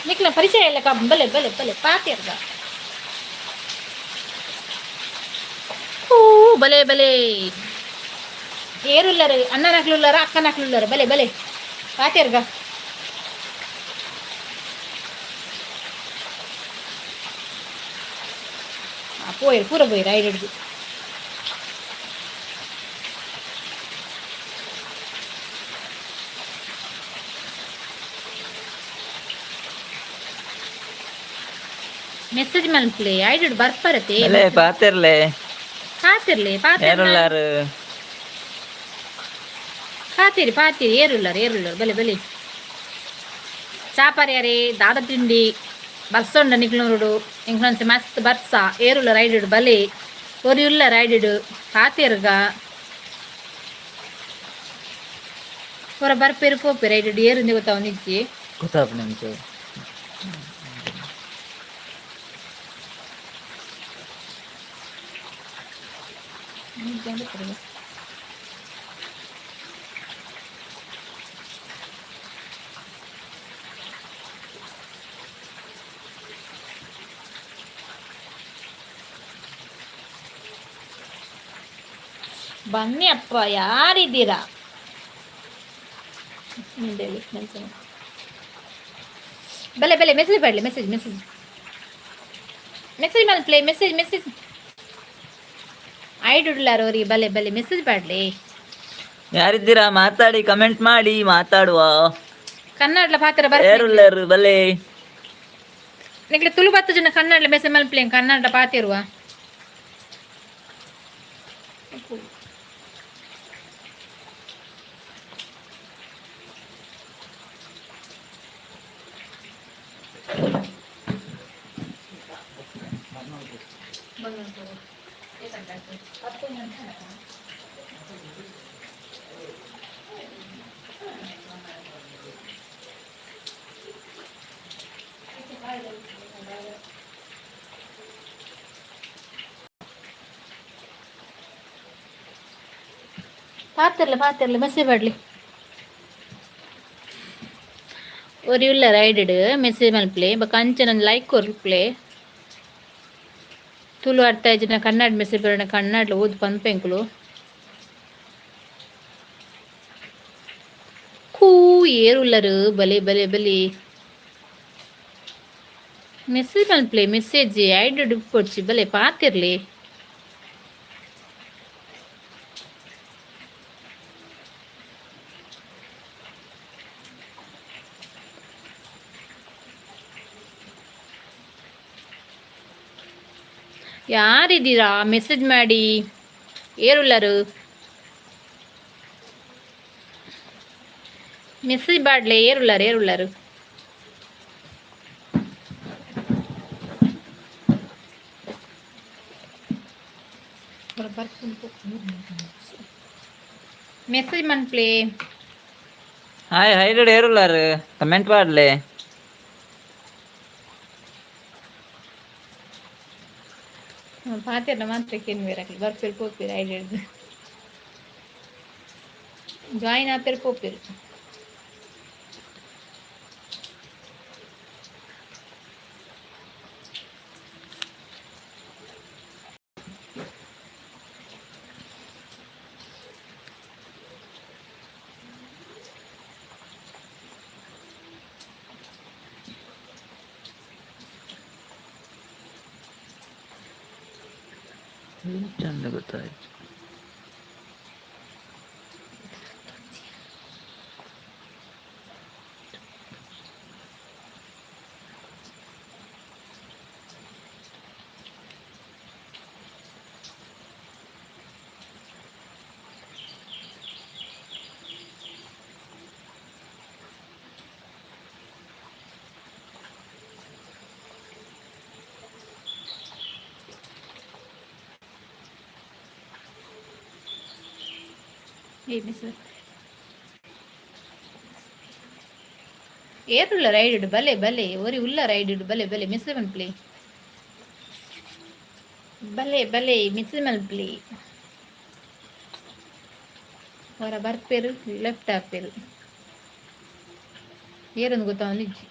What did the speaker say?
ನಿಕ್ಲ ಪರಿಚಯ ಇಲ್ಲ ಕಾ ಬಲೆ ಬಲೆ ಬಲೆ ಪಾತಿರ್ಗ ಓ ಬಲೆ ಬಲೆ ಏರುಲ್ಲರು ಅಣ್ಣನಕ್ಲುಲ್ಲರ ಅಕ್ಕನಕ್ಲುಲ್ಲರ ಬಲೆ ಬಲೆ ಪಾತಿರ್ಗ போயிரு பூர போயிரு ரைடு எடுத்து ಮೆಸೇಜ್ ಮಲ್ಪ್ಲೆ ಐಡು ಬರ್ಪರತೆ ಪಾತಿರ್ಲೆ ಪಾತಿರ್ಲೆ ಪಾತಿರ್ಲಾರು ಪಾತಿರಿ ಪಾತಿರಿ ಏರುಲ್ಲರು ಬಲೆ ಬಲೆ ಚಾಪಾರ್ಯಾರೆ ದಾದ ತಿಂಡಿ ಬರ್ಸೊಂಡ ನಿಕ್ಲೋಡು ಇಂಕ್ಲೊಂಚ ಮಸ್ತ್ ಬರ್ಸ ಏರುಲ್ಲ ರೈಡ್ ಬಲೆ ಒರಿಯುಲ್ಲ ರೈಡ್ ಪಾತಿರ್ಗ ಹೊರ ಬರ್ಪೇರು ಪೋಪೆ ರೈಡ್ ಏರುಂದೆ ಗೊತ್ತಾವ ನಿಜ್ಜಿ ಗೊತ್ತಾಪ ನಿಮ್ಗೆ ಬನ್ನಿ ಅಪ್ಪ ಯಾರಿದ್ದೀರಾ ಬಲೆ ಬಲೆ ಮೆಸೇಜ್ ಬರಲಿ ಮೆಸೇಜ್ ಮೆಸೇಜ್ ಮೆಸೇಜ್ ಮಲ್ಪ್ಲೆ ಮೆಸೇಜ್ ಮೆಸೇಜ್ ಐಡುಡ್ಲಾರ ಅವ್ರಿಗೆ ಬಲೆ ಬಲೆ ಮೆಸೇಜ್ ಬಾಡ್ಲಿ ಯಾರಿದ್ದೀರಾ ಮಾತಾಡಿ ಕಮೆಂಟ್ ಮಾಡಿ ಮಾತಾಡುವ ಕನ್ನಡ ಪಾತ್ರ ಯಾರುಳ್ಳರು ಬಲೆ ನಿಕ್ಲೆ ತುಳು 10 ಜನ ಕನ್ನಡ ಮೆಸೇಜ್ ಮಲ್ಪ್ಲೆ ಕನ್ನಡ ಪಾತಿರುವ ಪಾತಿರ್ಲಿ ಮೆಸೇಜ್ ಬಾಡ್ಲಿ ಒರಿಯುಲ್ಲ ರೈಡ್ ಮೆಸೇಜ್ ಮಲ್ಪ್ಲೆ ಕಂಚನ ಲೈಕ್ ಕೊರ್ಪ್ಲೆ ತುಳು ಅರ್ಥ ಆಯ್ತು ಕನ್ನಡ ಮೆಸೇಜ್ ಬರೋಣ ಕನ್ನಡ ಓದ್ ಪಂಪೆಂಕ್ಳು ಕೂ ಏರುಲ್ಲರು ಬಲೆ ಬಲೆ ಬಲೆ ಮೆಸೇಜ್ ಮಲ್ಪ್ಲೆ ಮೆಸೇಜ್ ಐಡು ಕೊಡ್ಸಿ ಬಲೆ ಪಾತಿರ್ಲಿ ಯಾರಿದ್ದೀರಾ ಮೆಸೇಜ್ ಮಾಡಿ ಏರುಲ್ಲರು ಮೆಸೇಜ್ ಬಾಡ್ಲೆ ಏರುಲ್ಲರು ಮೆಸೇಜ್ ಮನ್ಪ್ಲೆ ಹಾಯ್ ಹೈಡ್ ಏರುಲ್ಲರು ಕಮೆಂಟ್ ಬಾಡ್ಲೆ ಪಾತಿರ್ನ ಮಾತ್ರ ಬೇರಾಗಲಿ ಬರ್ಪೇರು ಪೋಪೇರು ಐಡ್ ಹಿಡ್ದು ಜಾಯಿನ್ ಆಪೇರು ಪೋಪೇರು ಚಂದ ಗೊತ್ತಾಯ್ತು ಏರುಲ್ಲ ರೈಡ್ ಬಲೆ ಬಲೆ ಒರಿ ಉಲ್ಲ ರೈಡ್ ಬಲೆ ಬಲೆ ಮೆಸೇಜ್ ಮಲ್ಪ್ಲೆ ಬಲೆ ಬಲೆ ಮೆಸೇಜ್ ಮಲ್ಪ್ಲೆ ಹೊರ ಬರ್ಪೇರು ಲೆಫ್ಟ್ ಹಾಕ್ಪೇರು ಏರೊಂದು ಗೊತ್ತಾವ ನಿಜ್ಜಿ